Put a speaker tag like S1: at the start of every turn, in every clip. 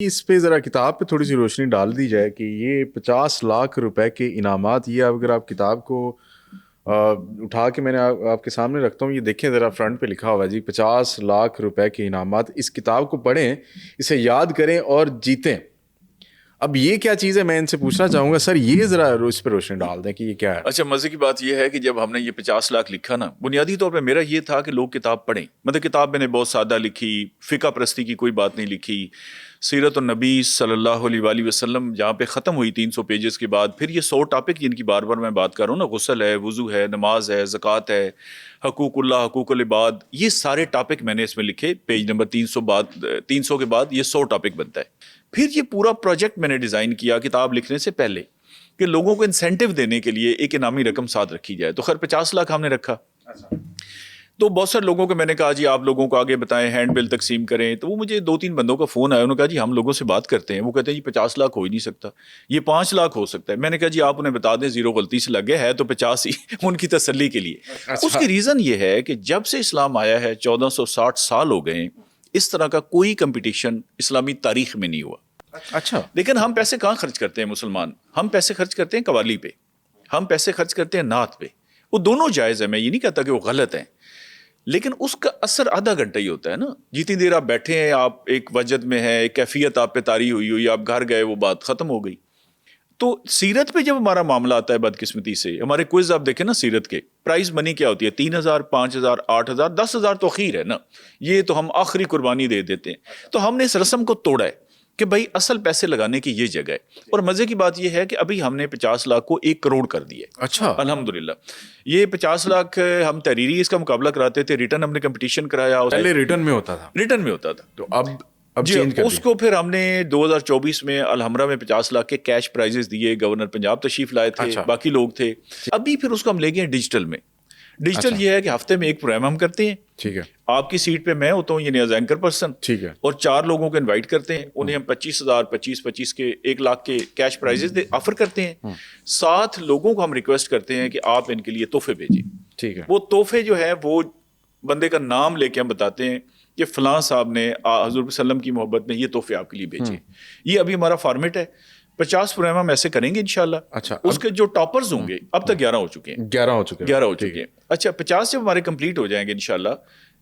S1: اس پہ ذرا کتاب پہ تھوڑی سی روشنی ڈال دی جائے کہ یہ 50 لاکھ روپے کے انعامات، یہ اگر آپ کتاب کو اٹھا کے میں نے آپ کے سامنے رکھتا ہوں، یہ دیکھیں ذرا فرنٹ پہ لکھا ہوا ہے جی 50 لاکھ روپے کے انعامات. اس کتاب کو پڑھیں، اسے یاد کریں اور جیتیں. اب یہ کیا چیز ہے، میں ان سے پوچھنا چاہوں گا سر، یہ ذرا اس پہ روشنی ڈال دیں کہ یہ کیا ہے.
S2: اچھا، مزے کی بات یہ ہے کہ جب ہم نے یہ 50 لاکھ لکھا نا، بنیادی طور پہ میرا یہ تھا کہ لوگ کتاب پڑھیں. مطلب کتاب میں نے بہت سادہ لکھی، فقہ پرستی کی کوئی بات نہیں لکھی. سیرت النبی صلی اللہ علیہ وآلہ وسلم جہاں پہ ختم ہوئی 300 پیجز کے بعد، پھر یہ 100 ٹاپک جن کی بار بار میں بات کر رہا ہوں نا، غسل ہے، وضو ہے، نماز ہے، زکوٰۃ ہے، حقوق اللہ، حقوق العباد، یہ سارے ٹاپک میں نے اس میں لکھے. پیج نمبر 300 کے بعد یہ 100 ٹاپک بنتا ہے. پھر یہ پورا پروجیکٹ میں نے ڈیزائن کیا کتاب لکھنے سے پہلے کہ لوگوں کو انسینٹیو دینے کے لیے ایک انعامی رقم ساتھ رکھی جائے. تو خیر 50 لاکھ ہم نے رکھا. تو بہت سارے لوگوں کو میں نے کہا جی آپ لوگوں کو آگے بتائیں، ہینڈ بل تقسیم کریں. تو وہ مجھے 2-3 بندوں کا فون آیا، انہوں نے کہا جی ہم لوگوں سے بات کرتے ہیں. وہ کہتے ہیں جی 50 لاکھ ہو ہی نہیں سکتا، یہ 5 لاکھ ہو سکتا ہے. میں نے کہا جی آپ انہیں بتا دیں زیرو غلطی سے لگے ہے تو 50 ہی ان کی تسلی کے لیے. اس کی ریزن یہ ہے کہ جب سے اسلام آیا ہے 1460 سال ہو گئے، اس طرح کا کوئی کمپٹیشن اسلامی تاریخ میں نہیں ہوا.
S1: اچھا،
S2: لیکن ہم پیسے کہاں خرچ کرتے ہیں مسلمان؟ ہم پیسے خرچ کرتے ہیں قوالی پہ، ہم پیسے خرچ کرتے ہیں نعت پہ. وہ دونوں جائز ہیں، میں یہ نہیں کہتا کہ وہ غلط ہیں، لیکن اس کا اثر آدھا گھنٹہ ہی ہوتا ہے نا. جتنی دیر آپ بیٹھے ہیں، آپ ایک وجد میں ہیں، ایک کیفیت آپ پہ طاری ہوئی، آپ گھر گئے، وہ بات ختم ہو گئی. تو سیرت پہ جب ہمارا معاملہ آتا ہے بدقسمتی سے، ہمارے کوئز آپ دیکھیں نا سیرت کے، پرائز منی کیا ہوتی ہے؟ 3000، 5000، 8000، 10000 تو خیر ہے نا، یہ تو ہم آخری قربانی دے دیتے ہیں. تو ہم نے اس رسم کو توڑا ہے کہ بھائی اصل پیسے لگانے کی یہ جگہ ہے. اور مزے کی بات یہ ہے کہ ابھی ہم نے 50 لاکھ کو 1 کروڑ کر دیا ہے.
S1: اچھا،
S2: الحمدللہ. یہ 50 لاکھ ہم تحریری اس کا مقابلہ کراتے تھے، ریٹرن ہم نے کمپٹیشن کرایا.
S1: پہلے ریٹرن میں ہوتا تھا،
S2: ریٹرن میں ہوتا تھا.
S1: تو اب
S2: جی
S1: چینج کر
S2: اس
S1: دیا.
S2: کو پھر ہم نے 2024 میں الحمرہ میں 50 لاکھ کے کیش پرائزز دیے. گورنر پنجاب تشریف لائے تھے،
S1: اچھا.
S2: باقی لوگ تھے. ابھی پھر اس کو ہم لے گئے ڈیجیٹل میں. ڈیجیٹل
S1: اچھا.
S2: یہ ہے کہ ہفتے میں ایک پروگرام ہم کرتے ہیں.
S1: ٹھیک ہے،
S2: آپ کی سیٹ پہ میں ہوتا ہوں، یعنی ایز اینکر پرسن.
S1: ٹھیک ہے،
S2: اور 4 لوگوں کو انوائٹ کرتے ہیں. انہیں ہم 25,000، 25 کے 1 لاکھ کے کیش پرائزز آفر کرتے ہیں. 7 لوگوں کو ہم ریکویسٹ کرتے ہیں کہ آپ ان کے لیے تحفے بھیجیں.
S1: ٹھیک ہے.
S2: وہ تحفے جو ہے وہ بندے کا نام لے کے ہم بتاتے ہیں کہ فلاں صاحب نے حضور وسلم کی محبت میں یہ تحفے آپ کے لیے بھیجے. یہ ابھی ہمارا فارمیٹ ہے. 50 پروگرام ہم ایسے کریں گے انشاءاللہ.
S1: اچھا،
S2: اس کے جو ٹاپرز ہوں گے، اب تک 11 ہو چکے ہیں.
S1: 11 ہو چکے ہیں.
S2: 11 ہو چکے ہیں. اچھا 50 جب ہمارے کمپلیٹ ہو جائیں گے انشاءاللہ،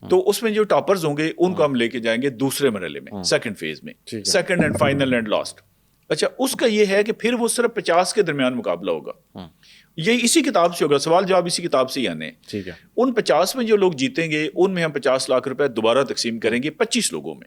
S2: تو اس میں جو ٹاپرز ہوں گے ان کو ہم لے کے جائیں گے دوسرے مرحلے میں، سیکنڈ فیز میں، second and final and last. اچھا اس کا یہ ہے کہ پھر وہ صرف 50 کے درمیان مقابلہ ہوگا. یہ اسی کتاب سے ہوگا، سوال جواب اسی کتاب سے ہی آنے ہیں.
S1: ٹھیک ہے.
S2: ان 50 میں جو لوگ جیتیں گے ان میں ہم 50 لاکھ روپے دوبارہ تقسیم کریں گے 25 لوگوں میں.